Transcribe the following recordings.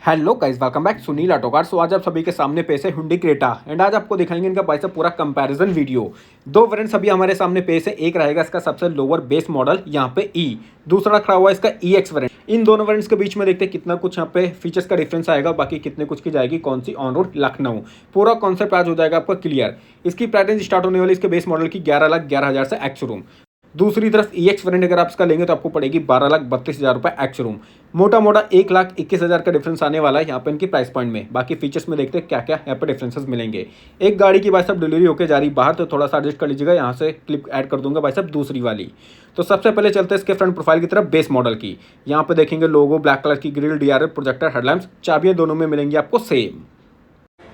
Hello guys, welcome back Sunil auto car. So आज आप सभी के सामने पेश है हुंडई क्रेटा एंड आज आपको दिखाएंगे इनका भाई साहब पूरा कंपैरिजन वीडियो। दो वेरिएंट्स अभी हमारे सामने पेश है। एक रहेगा इसका सबसे लोअर बेस मॉडल यहाँ पे ई, दूसरा खड़ा हुआ है इसका ई एक्स वेरिएंट। इन दोनों वेरिएंट्स के बीच में देखते हैं कितना कुछ यहाँ पे फीचर्स का डिफरेंस आएगा, बाकी कितने कुछ की जाएगी कौन सी ऑन रोड लखनऊ। पूरा कॉन्सेप्ट आज हो जाएगा आपका क्लियर। इसकी प्राइस रेंज स्टार्ट होने वाली इसके बेस मॉडल की 11,11,000 से एक्स शोरूम। दूसरी तरफ ई एक्स वेरिएंट अगर आप इसका लेंगे तो आपको पड़ेगी 12,32,000 रुपये एक्स शोरूम। मोटा मोटा 1,21,000 का डिफरेंस आने वाला है यहाँ पे इनकी प्राइस पॉइंट में। बाकी फीचर्स में देखते हैं क्या क्या यहाँ पे डिफरेंसेस मिलेंगे। एक गाड़ी की भाई साहब डिलीवरी होकर जा रही बाहर, तो थोड़ा सा एडजस्ट कर लीजिएगा, यहाँ से क्लिप ऐड कर दूंगा भाई साहब दूसरी वाली। तो सबसे पहले चलते हैं इसके फ्रंट प्रोफाइल की तरफ बेस मॉडल की। यहाँ पे देखेंगे लोगो, ब्लैक कलर की ग्रिल, डीआरएल, प्रोजेक्टर, हेडलैम्प्स, चाबियाँ दोनों में मिलेंगी आपको सेम।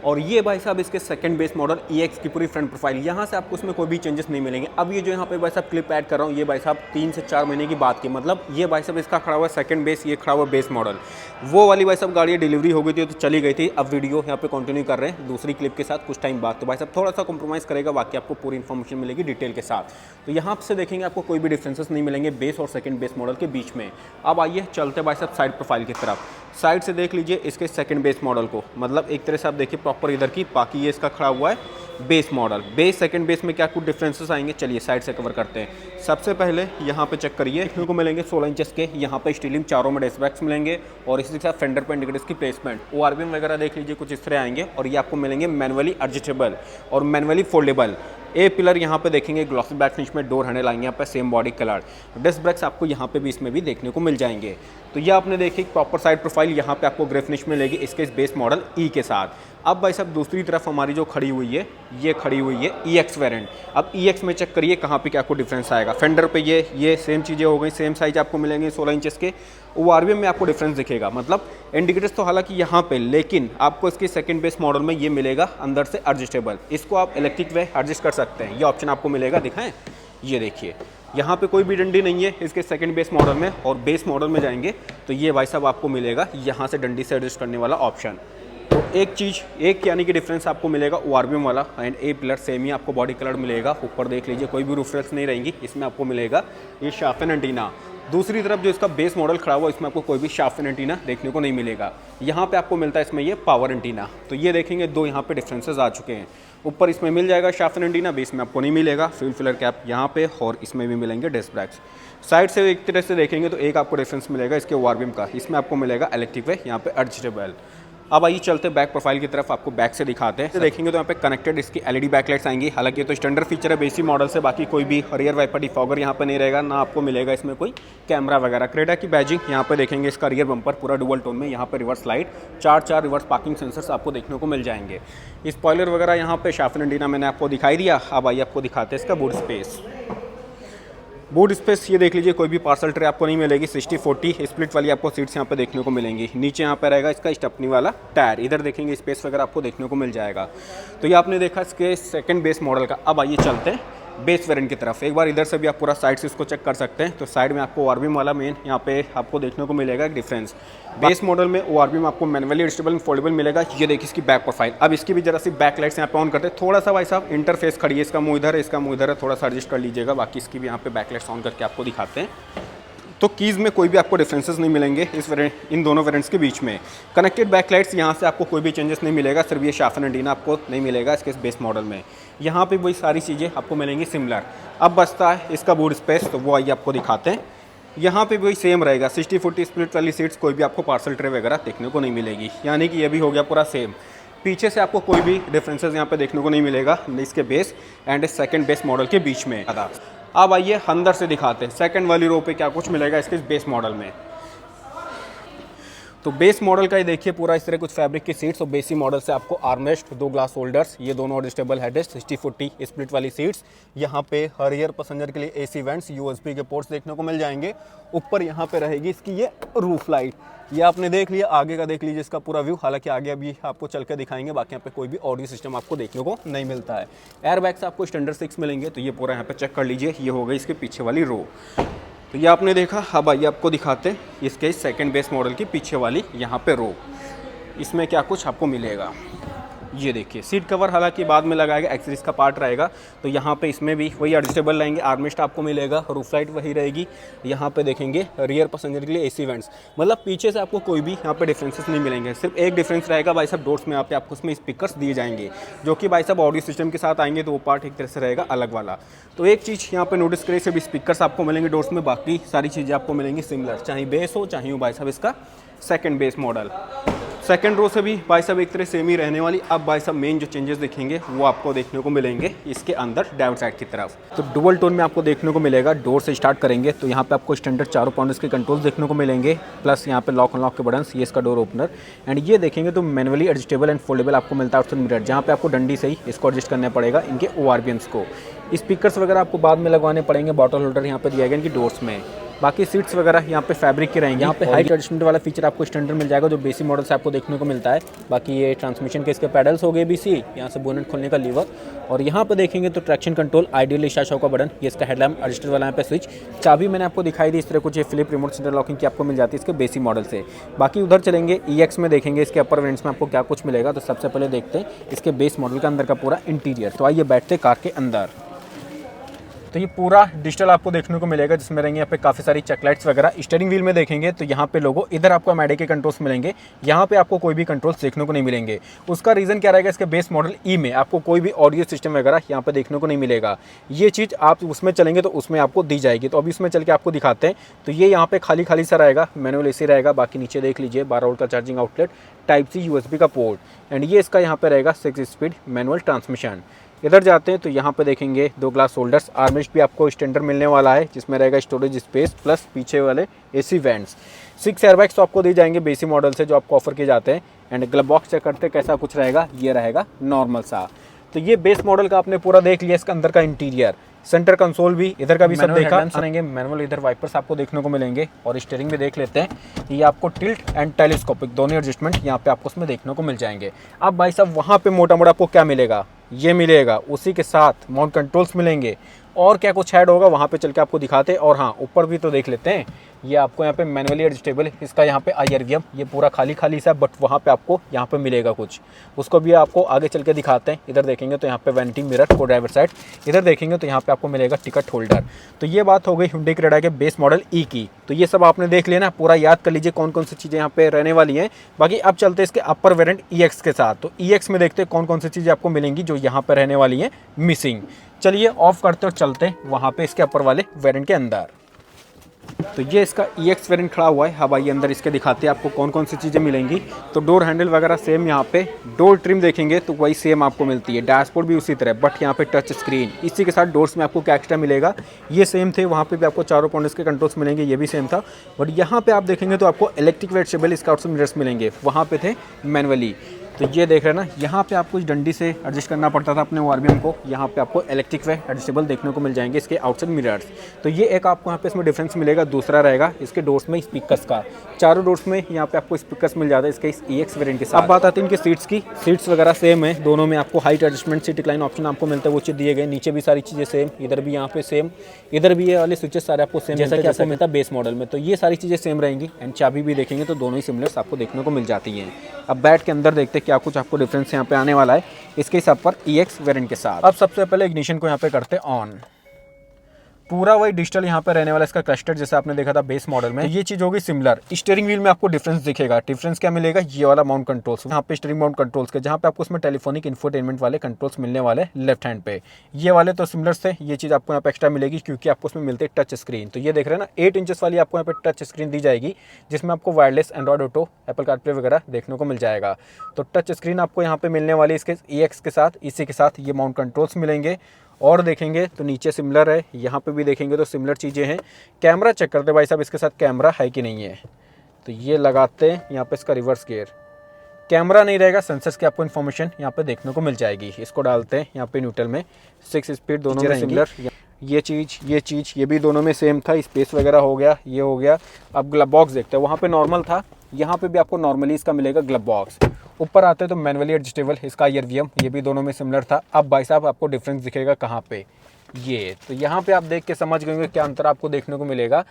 और ये भाई साहब इसके सेकंड बेस मॉडल EX की पूरी फ्रंट प्रोफाइल, यहाँ से आपको उसमें कोई भी चेंजेस नहीं मिलेंगे। अब ये जो यहाँ पे भाई साहब क्लिप ऐड कर रहा हूँ, ये भाई साहब 3 से 4 महीने की बात की, मतलब ये भाई साहब इसका खड़ा हुआ सेकंड बेस, ये खड़ा हुआ बेस मॉडल। वो वाली भाई साहब गाड़ी डिलीवरी हो गई थी तो चली गई थी। अब वीडियो यहाँ पे कंटिन्यू कर रहे हैं दूसरी क्लिप के साथ कुछ टाइम बाद, तो भाई साहब थोड़ा सा कॉम्प्रोमाइज़ करेगा, बाकी आपको पूरी इन्फॉर्मेशन मिलेगी डिटेल के साथ। तो यहाँ से देखेंगे आपको कोई भी डिफरेंसेस नहीं मिलेंगे बेस और सेकंड बेस मॉडल के बीच में। अब आइए चलते भाई साहब साइड प्रोफाइल की तरफ। साइड से देख लीजिए इसके सेकंड बेस मॉडल को, मतलब एक तरह से आप देखिए प्रॉपर इधर की, बाकी ये इसका खड़ा हुआ है base model. Base second base में क्या कुछ डिफरेंसेस आएंगे, चलिए साइड से कवर करते हैं। सबसे पहले यहाँ पे चेक करिए, देखने को मिलेंगे 16 इंचेस के यहाँ पे स्टीलिंग चारों में डिस्क ब्रेक्स मिलेंगे, और इसी के साथ फेंडर पे इंडिकेटर्स की प्लेसमेंट, ORVM वगैरह देख लीजिए कुछ इस तरह आएंगे। और ये आपको मिलेंगे मैनुअली एडजस्टेबल और मैनुअली फोल्डेबल। ए पिलर यहाँ पे देखेंगे ग्लॉसी ब्लैक फिनिश में, डोर हैंडल आएंगे यहाँ पे same body colour. Disc brakes आपको यहाँ पे भी इसमें भी देखने को मिल जाएंगे। तो ये आपने देखी प्रॉपर साइड प्रोफाइल, यहाँ पे आपको ग्रे फिनिश मिलेगी इसके इस बेस मॉडल ई के साथ। अब भाई साहब दूसरी तरफ हमारी जो खड़ी हुई है, ये खड़ी हुई है EX वेरिएंट। अब EX में चेक करिए कहाँ पे क्या आपको डिफरेंस आएगा। फेंडर पे ये सेम चीज़ें हो गई, सेम साइज आपको मिलेंगे 16 इंचेस के। ORVM में आपको डिफरेंस दिखेगा, मतलब इंडिकेटर्स तो हालांकि यहाँ पे, लेकिन आपको इसके सेकंड बेस मॉडल में ये मिलेगा अंदर से एडजस्टेबल। इसको आप इलेक्ट्रिक वे एडजस्ट कर सकते हैं, ये ऑप्शन आपको मिलेगा। दिखाएं, ये देखिए यहाँ पे कोई भी डंडी नहीं है इसके सेकंड बेस मॉडल में। और बेस मॉडल में जाएंगे तो ये भाई साहब आपको मिलेगा यहाँ से डंडी से एडजस्ट करने वाला ऑप्शन। तो एक यानी कि डिफरेंस आपको मिलेगा ORVM वाला। एंड ए पिलर सेम ही आपको बॉडी कलर मिलेगा। ऊपर देख लीजिए कोई भी रूफरेल्स नहीं रहेंगी, इसमें आपको मिलेगा ये शार्पन एंटीना। दूसरी तरफ जो इसका बेस मॉडल खड़ा हुआ, इसमें आपको कोई भी शार्पन एंटीना देखने को नहीं मिलेगा। यहाँ पे आपको मिलता है इसमें ये पावर एंटीना। तो ये देखेंगे दो यहाँ पे डिफरेंसेस आ चुके हैं। ऊपर इसमें मिल जाएगा शार्पन एंटीना, बेस में आपको नहीं मिलेगा। फ्यूल फिलर कैप यहाँ पे, और इसमें भी मिलेंगे डिस्क ब्रेक्स। साइड से एक तरह से देखेंगे तो एक आपको डिफरेंस मिलेगा इसके ORVM का, इसमें आपको मिलेगा इलेक्ट्रिक वे, यहाँ पे एडजस्टेबल। अब आइए चलते बैक प्रोफाइल की तरफ, आपको बैक से दिखाते हैं। तो देखेंगे तो यहाँ पे कनेक्टेड इसकी LED बैकलाइट्स आएंगी। हालांकि ये तो स्टैंडर्ड फीचर है बेसिक मॉडल से, बाकी कोई भी रियर वाइपर डिफॉगर यहाँ पे नहीं रहेगा, ना आपको मिलेगा इसमें कोई कैमरा वगैरह। क्रेटा की बैजिंग यहाँ पे देखेंगे, इसका रियर बम्पर पूरा डुअल टोन में, यहाँ पे रिवर्स लाइट, चार रिवर्स पार्किंग सेंसर्स आपको देखने को मिल जाएंगे। स्पॉइलर वगैरह यहाँ पे शार्पन एंटीना मैंने आपको दिखाई दिया। अब आइए आपको दिखाते हैं इसका बूट स्पेस। बूट स्पेस ये देख लीजिए, कोई भी पार्सल ट्रे आपको नहीं मिलेगी। 60-40 स्प्लिट वाली आपको सीट्स यहाँ पे देखने को मिलेंगी। नीचे यहाँ पे रहेगा इसका स्टेपनी वाला टायर, इधर देखेंगे स्पेस वगैरह आपको देखने को मिल जाएगा। तो ये आपने देखा इसके सेकंड बेस मॉडल का। अब आइए चलते हैं बेस वेरिएंट की तरफ। एक बार इधर से भी आप पूरा साइड से इसको चेक कर सकते हैं। तो साइड में आपको ORVM वाला मेन यहाँ पे आपको देखने को मिलेगा एक डिफरेंस। बेस मॉडल में ORVM आपको मैनुअली एडजस्टेबल फोल्डेबल मिलेगा। ये देखिए इसकी बैक प्रोफाइल। अब इसकी भी जरा सी बैक लाइट्स यहाँ पे ऑन करते हैं। थोड़ा सा भाई साहब इंटरफेस खड़ी है, इसका मुँह इधर है, इसका मुँह इधर है, थोड़ा सा एडजस्ट कर लीजिएगा। बाकी इसकी भी यहाँ पे बैक लाइट्स ऑन करके आपको दिखाते हैं। तो कीज़ में कोई भी आपको डिफरेंसेस नहीं मिलेंगे इन दोनों वेरिएंट्स के बीच में। कनेक्टेड बैकलाइट्स यहाँ से आपको कोई भी चेंजेस नहीं मिलेगा, सिर्फ ये शार्पन एंटीना आपको नहीं मिलेगा इसके बेस मॉडल में। यहाँ पे वही सारी चीज़ें आपको मिलेंगी सिमिलर। अब बचता है इसका बूट स्पेस, तो वो आइए आपको दिखाते हैं। यहाँ पे वही सेम रहेगा, 60-40 स्प्लिट वाली सीट्स, कोई भी आपको पार्सल ट्रे वगैरह देखने को नहीं मिलेगी, यानी कि ये भी हो गया पूरा सेम। पीछे से आपको कोई भी डिफरेंसेस यहाँ पे देखने को नहीं मिलेगा इसके base and second base model के बीच में। अब आइए अंदर से दिखाते हैं सेकंड वाली रो पे क्या कुछ मिलेगा इसके बेस मॉडल में। तो बेस मॉडल का ये देखिए पूरा इस तरह कुछ फैब्रिक की सीट्स, और बेसी मॉडल से आपको आर्मरेस्ट, 2 ग्लास होल्डर्स, ये दोनों एडजस्टेबल हेडरेस्ट, 60-40 स्प्लिट वाली सीट्स। यहाँ पे रियर पैसेंजर के लिए AC वेंट्स, USB के पोर्ट्स देखने को मिल जाएंगे। ऊपर यहाँ पे रहेगी इसकी ये रूफ लाइट। ये आपने देख लिया, आगे का देख लीजिए इसका पूरा व्यू। हालांकि आगे अभी आपको चल के दिखाएंगे, बाकी यहाँ पे कोई भी ऑडियो सिस्टम आपको देखने को नहीं मिलता है। एयर बैग्स आपको स्टैंडर्ड 6 मिलेंगे। तो ये पूरा यहाँ पे चेक कर लीजिए, ये हो गई इसके पीछे वाली रो। तो ये आपने देखा। अब आइए आपको दिखाते हैं इसके सेकंड बेस मॉडल की पीछे वाली यहाँ पे रो, इसमें क्या कुछ आपको मिलेगा। ये देखिए सीट कवर हालांकि बाद में लगाएगा, एक्सेसरीज का पार्ट रहेगा। तो यहाँ पे इसमें भी वही एडजस्टेबल रहेंगे, आर्मरेस्ट आपको मिलेगा, रूफ लाइट वही रहेगी। यहाँ पे देखेंगे रियर पैसेंजर के लिए एसी वेंट्स, मतलब पीछे से आपको कोई भी यहाँ पे डिफरेंसेस नहीं मिलेंगे। सिर्फ एक डिफरेंस रहेगा भाई साहब, डोर्स में यहाँ पे आपको उसमें स्पीकर्स दिए जाएंगे, जो कि भाई साहब ऑडियो सिस्टम के साथ आएंगे, तो वो पार्ट एक तरह से रहेगा अलग वाला। तो एक चीज़ यहाँ पे नोटिस करिए, सिर्फ स्पीकर्स आपको मिलेंगे डोर्स में, बाकी सारी चीज़ें आपको मिलेंगी सिमिलर, चाहे बेस हो चाहे हो भाई साहब इसका second base model. Second row से भी भाई साहब एक तरह सेम ही रहने वाली। अब भाई साहब मेन जो चेंजेस दिखेंगे वो आपको देखने को मिलेंगे इसके अंदर ड्राइवर साइड की तरफ। तो डुअल टोन में आपको देखने को मिलेगा। डोर से स्टार्ट करेंगे तो यहाँ पे आपको स्टैंडर्ड चारों पॉइंट्स के कंट्रोल्स देखने को मिलेंगे, प्लस यहाँ पे लॉक अनलॉक के बटन्स, ये इसका डोर ओपनर। एंड ये देखेंगे तो मैनुअली एडजस्टेबल एंड फोल्डेबल आपको मिलता है ऑप्शन मिरर, जहाँ पे आपको डंडी से ही इसको एडजस्ट करना पड़ेगा इनके ORBMs को। स्पीकर्स वगैरह आपको बाद में लगवाने पड़ेंगे, बॉटल होल्डर यहाँ पे दिया गया इनकी डोर्स में। बाकी सीट्स वगैरह यहाँ पे फैब्रिक के रहेंगे। यहाँ पे हाइट एडजस्टमेंट वाला फीचर आपको स्टैंडर्ड मिल जाएगा, जो बेसिक मॉडल से आपको देखने को मिलता है। बाकी ये ट्रांसमिशन के इसके पैडल्स हो गए BC, यहाँ से बोनेट खोलने का लीवर, और यहाँ पे देखेंगे तो ट्रैक्शन कंट्रोल, आइडियल इशा शो का बटन, ये इसका हेडलैम्प एडजस्टर वाला यहाँ पे स्विच। चाबी मैंने आपको दिखाई दी, इस तरह कुछ ये फ्लिप रिमोट सेंटर लॉकिंग की आपको मिल जाती है इसके बेसिक मॉडल से। बाकी उधर चलेंगे EX में देखेंगे इसके अपर वेरिएंट्स में आपको क्या कुछ मिलेगा। तो सबसे पहले देखते हैं इसके बेस मॉडल के अंदर का पूरा इंटीरियर। तो आइए बैठते कार के अंदर। तो ये पूरा डिजिटल आपको देखने को मिलेगा, जिसमें रहेंगे यहाँ पे काफ़ी सारी चेकलाइट्स वगैरह। स्टीयरिंग व्हील में देखेंगे तो यहाँ पे लोगो, इधर आपको MID के कंट्रोल्स मिलेंगे, यहाँ पे आपको कोई भी कंट्रोल्स देखने को नहीं मिलेंगे। उसका रीज़न क्या रहेगा, इसके बेस मॉडल ई में आपको कोई भी ऑडियो सिस्टम वगैरह यहाँ पे देखने को नहीं मिलेगा। ये चीज़ आप उसमें चलेंगे तो उसमें आपको दी जाएगी। तो अभी इसमें चल के आपको दिखाते हैं। तो ये यहाँ पे खाली खाली सा रहेगा, मैनुअल AC रहेगा। बाकी नीचे देख लीजिए 12 वोल्ट का चार्जिंग आउटलेट, Type-C USB का पोर्ट, एंड ये इसका यहाँ पे रहेगा 6 स्पीड मैनुअल ट्रांसमिशन। इधर जाते हैं तो यहाँ पे देखेंगे 2 ग्लास होल्डर्स, आर्मरेस्ट भी आपको स्टैंडर्ड मिलने वाला है, जिसमें रहेगा स्टोरेज स्पेस प्लस पीछे वाले AC वेंट्स। 6 एयरबैग्स तो आपको दी जाएंगे बेसिक मॉडल से, जो आपको ऑफर किए जाते हैं। एंड ग्लव बॉक्स चेक करते कैसा कुछ रहेगा, ये रहेगा नॉर्मल सा। तो ये बेस मॉडल का आपने पूरा देख लिया, इसका अंदर का इंटीरियर, सेंटर कंसोल भी, इधर का भी सब देखा आएंगे। मैनुअल इधर वाइपर्स आपको देखने को मिलेंगे, और स्टीयरिंग भी देख लेते हैं। ये आपको टिल्ट एंड टेलीस्कोपिक दोनों एडजस्टमेंट यहाँ पे आपको उसमें देखने को मिल जाएंगे। अब भाई साहब वहाँ पे मोटा मोटा आपको क्या मिलेगा, ये मिलेगा, उसी के साथ माउंट कंट्रोल्स मिलेंगे, और क्या कुछ ऐड होगा वहाँ पे चल के आपको दिखाते हैं। और हाँ, ऊपर भी तो देख लेते हैं, ये आपको यहाँ पे मैनुअली एडजस्टेबल, इसका यहाँ पे IRVM, ये पूरा खाली खाली सा, बट वहाँ पे आपको यहाँ पे मिलेगा कुछ, उसको भी आपको आगे चल के दिखाते हैं। इधर देखेंगे तो यहाँ पे वैनिटी मिरर को ड्राइवर साइड, इधर देखेंगे तो यहाँ पे आपको मिलेगा टिकट होल्डर। तो ये बात हो गई Hyundai Creta के बेस मॉडल E की। तो ये सब आपने देख लिया ना, पूरा याद कर लीजिए कौन कौन सी चीज़ें यहाँ पे रहने वाली हैं। बाकी अब चलते हैं इसके अपर वेरिएंट EX के साथ। तो EX में देखते हैं कौन कौन सी चीज़ें आपको मिलेंगी जो यहाँ पर रहने वाली हैं मिसिंग। चलिए ऑफ करते और चलते हैं वहाँ पे इसके अपर वाले वेरिएंट के अंदर। तो ये इसका EX वेरिएंट खड़ा हुआ है। अब आइए अंदर इसके दिखाते हैं आपको कौन कौन सी चीज़ें मिलेंगी। तो डोर हैंडल वगैरह सेम, यहाँ पे डोर ट्रिम देखेंगे तो वही सेम आपको मिलती है, डैशबोर्ड भी उसी तरह, बट यहाँ पे टच स्क्रीन। इसी के साथ डोर्स में आपको क्या एक्स्ट्रा मिलेगा, ये सेम थे, वहाँ पे भी आपको चारों पॉइंट्स के कंट्रोल्स मिलेंगे, ये भी सेम था। बट यहाँ पे आप देखेंगे तो आपको इलेक्ट्रिक एडजस्टेबल स्काउट्स मिरर्स मिलेंगे, वहाँ पे थे मैनुअली। तो ये देख रहे हैं ना, यहाँ पे आपको इस डंडी से एडजस्ट करना पड़ता था अपने ORBM को, यहाँ पे आपको इलेक्ट्रिक वे एडजस्टेबल देखने को मिल जाएंगे इसके आउटसाइड मिरर्स। तो ये एक आपको यहाँ पे इसमें डिफरेंस मिलेगा। दूसरा रहेगा इसके डोर्स में स्पीकर्स का, चारों डोर्स में यहाँ पे आपको स्पीकर्स मिल जाता है इसके इस EX वेरिएंट के साथ। अब बात आती है इनकी सीट्स की, सीट्स वगैरह सेम है, दोनों में आपको height adjustment, seat recline option आपको मिलता है, वो चीज़ दिए गए। नीचे भी सारी चीज़ें सेम, इधर भी यहाँ पे सेम, इधर भी ये वाले स्विचेस सारे आपको सेम जैसा कि आपको मिलता है बेस मॉडल में। तो ये सारी चीज़ें सेम रहेंगी। एंड चाबी भी देखेंगे तो दोनों ही सिमिलर्स आपको देखने को मिल जाती हैं। अब बैठ के अंदर देखते हैं क्या कुछ आपको डिफरेंस यहाँ पे आने वाला है इसके सब पर EX वेरिएंट के साथ। अब सबसे पहले इग्निशन को यहाँ पे करते ऑन। पूरा वही डिजिटल यहाँ पे रहने वाला इसका क्लस्टर, जैसे आपने देखा था बेस मॉडल में। तो ये चीज होगी सिमिलर। स्टीयरिंग व्हील में आपको डिफरेंस दिखेगा। डिफरेंस क्या मिलेगा, ये वाला माउंट कंट्रोल्स, यहाँ पे स्टीयरिंग माउंट कंट्रोल्स के, जहाँ पे आपको उसमें टेलीफोनिक इंफोटेनमेंट वाले कंट्रोल्स मिलने वाले लेफ्ट हैंड पे। ये वाले तो सिमिलर थे, ये चीज आपको यहाँ पे एक्स्ट्रा मिलेगी क्योंकि आपको उसमें मिलते टच स्क्रीन। तो ये देख रहे हैं ना, 8 इंचेस वाली आपको यहाँ पे टच स्क्रीन दी जाएगी, जिसमें आपको wireless Android auto, Apple CarPlay वगैरह देखने को मिल जाएगा। तो टच स्क्रीन आपको यहाँ पे मिलने वाली इसके EX के साथ। इसी के साथ ये माउंट कंट्रोल्स मिलेंगे। और देखेंगे तो नीचे सिमिलर है, यहाँ पे भी देखेंगे तो सिमिलर चीज़ें हैं। कैमरा चेक करते भाई साहब इसके साथ कैमरा है कि नहीं है। तो ये लगाते हैं, यहाँ पे इसका रिवर्स गियर, कैमरा नहीं रहेगा, सेंसर्स की आपको इन्फॉर्मेशन यहाँ पे देखने को मिल जाएगी। इसको डालते हैं यहाँ पे न्यूट्रल में, 6 स्पीड दोनों में सिमिलर। ये चीज़ ये भी दोनों में सेम था। स्पेस वगैरह हो गया, ये हो गया। अब ग्लब बॉक्स देखते हैं, वहाँ पे नॉर्मल था, यहाँ पे भी आपको नॉर्मली इसका मिलेगा ग्लब बॉक्स। ऊपर आते हैं तो मैनुअली एडजस्टेबल, इसका IRVM, ये भी दोनों में सिमिलर था। अब भाई साहब आपको डिफरेंस दिखेगा कहाँ पे, ये तो यहाँ पे आप देख के समझ गए क्या अंतर आपको देखने को मिलेगा।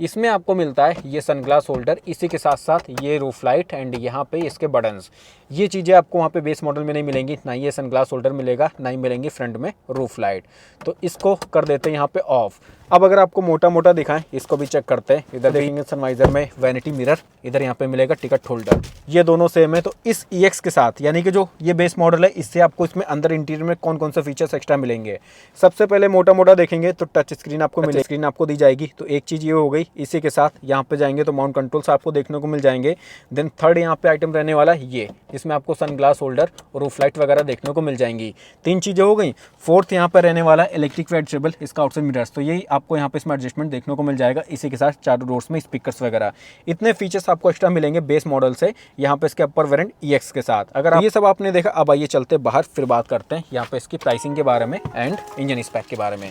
इसमें आपको मिलता है ये सनग्लास होल्डर, इसी के साथ साथ ये रूफ लाइट एंड यहाँ पे इसके बटन्स। ये चीज़ें आपको वहाँ पे बेस मॉडल में नहीं मिलेंगी, ना ये सनग्लास होल्डर मिलेगा, ना ही मिलेंगी फ्रंट में रूफ लाइट। तो इसको कर देते हैं यहाँ पे ऑफ। अब अगर आपको मोटा मोटा दिखाएं, इसको भी चेक करते हैं। इधर देखेंगे सनवाइजर में वैनिटी मिरर, इधर यहाँ पे मिलेगा टिकट होल्डर, ये दोनों सेम है। तो इस EX के साथ, यानी कि जो ये बेस मॉडल है, इससे आपको इसमें अंदर इंटीरियर में कौन कौन से फीचर्स एक्स्ट्रा मिलेंगे। सबसे पहले मोटा मोटा देखेंगे तो टच स्क्रीन आपको मिलेगी, स्क्रीन आपको दी जाएगी। तो एक चीज़ ये हो गई। इसी के साथ यहाँ पे जाएंगे तो माउंट कंट्रोल्स आपको देखने को मिल जाएंगे। देन थर्ड यहाँ पे आइटम रहने वाला है ये, जिसमें आपको सनग्लास होल्डर और रूफ लाइट वगैरह देखने को मिल जाएंगी। 3 चीज़ें हो गई। फोर्थ यहाँ पे रहने वाला है इलेक्ट्रिक एडजस्टेबल इसका आउटसाइड मिरर्स। तो यही आपको यहाँ पे इसमें एडजस्टमेंट देखने को मिल जाएगा। इसी के साथ चारों डोर्स में स्पीकर्स वगैरह, इतने फीचर्स आपको एक्स्ट्रा मिलेंगे बेस मॉडल से यहाँ पे इसके अपर वेरिएंट EX के साथ। अगर ये सब आपने देखा, अब आइए चलते बाहर, फिर बात करते हैं यहाँ पे इसकी प्राइसिंग के बारे में एंड इंजन स्पेक के बारे में।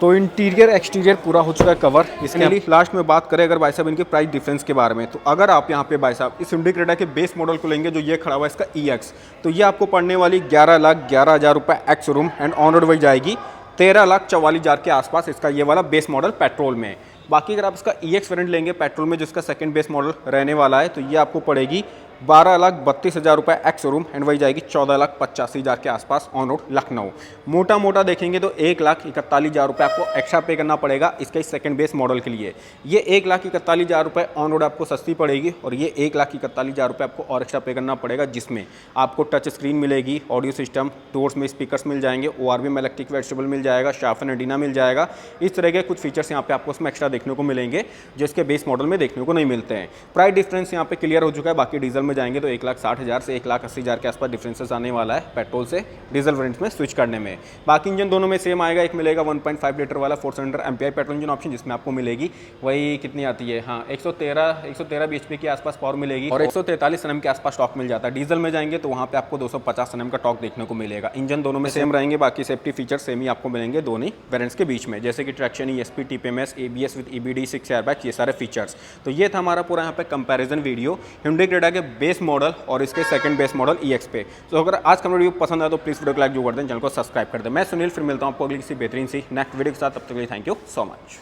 तो इंटीरियर एक्सटीरियर पूरा हो चुका है कवर। इसके लिए लास्ट में बात करें अगर भाई साहब इनके प्राइस डिफरेंस के बारे में, तो अगर आप यहाँ पे भाई साहब इस हिंडई क्रेटा के बेस मॉडल को लेंगे, जो ये खड़ा हुआ है इसका EX, तो ये आपको पड़ने वाली 11,11,000 रुपये ex showroom and on road वही जाएगी 13,44,000 के आसपास इसका ये वाला बेस मॉडल पेट्रोल में। बाकी अगर आप इसका EX वेरिएंट लेंगे पेट्रोल में, जिसका सेकंड बेस मॉडल रहने वाला है, तो ये आपको पड़ेगी 12,32,000 रुपये एक्स शोरूम एंड वही जाएगी 14,85,000 के आसपास ऑन रोड लखनऊ। मोटा मोटा देखेंगे तो 1,41,000 रुपये आपको एक्स्ट्रा पे करना पड़ेगा इसके सेकंड बेस मॉडल के लिए। ये 1,41,000 रुपये ऑन रोड आपको सस्ती पड़ेगी, और ये 1,41,000 रुपये आपको और एक्स्ट्रा पे करना पड़ेगा, जिसमें आपको टच स्क्रीन मिलेगी, ऑडियो सिस्टम, डोर्स में स्पीकर्स मिल जाएंगे, ORV में इलेक्ट्रिक वेजिटेबल मिल जाएगा, शार्पन एंटीना मिल जाएगा। इस तरह के कुछ फीचर्स यहाँ पे आपको इसमें एक्स्ट्रा देखने को मिलेंगे, जो इसके बेस मॉडल में देखने को नहीं मिलते हैं। प्राइस डिफरेंस यहाँ पे क्लियर हो चुका है। बाकी डीजल में जाएंगे तो 1,60,000 से 1,80,000 के आसपास डिफरेंसेस आने वाला है पेट्रोल से डीजल वेरिएंट में स्विच करने में। बाकी इंजन दोनों में सेम आएगा। एक मिलेगा 1.5 लीटर वाला 4 cylinder MPI petrol engine option, जिसमें आपको मिलेगी वही कितनी आती है, हाँ 113 bhp के आसपास पावर मिलेगी, और 143 Nm के आसपास टॉर्क मिल जाता है। डीजल में जाएंगे तो वहाँ पे आपको 250 Nm का टॉर्क देखने को मिलेगा। इंजन दोनों में सेम रहेंगे। बाकी सेफ्टी फीचर सेम ही आपको मिलेंगे दोनों वेरिएंट्स के बीच में, जैसे कि traction, ESP, TPMS, ABS with EBD, 6 airbag, ये सारे फीचर्स। तो ये था हमारा पूरा यहाँ पे कंपैरिजन वीडियो हिंडई क्रेटा के बेस मॉडल और इसके सेकंड बेस मॉडल EX पे। तो अगर आज का वीडियो पसंद आया तो प्लीज़ वीडियो को लाइक जो कर दें, चैनल को सब्सक्राइब कर दें। मैं सुनील, फिर मिलता हूँ आपको अगली किसी बेहतरीन सी नेक्स्ट वीडियो के साथ। तब तक के लिए थैंक यू सो मच।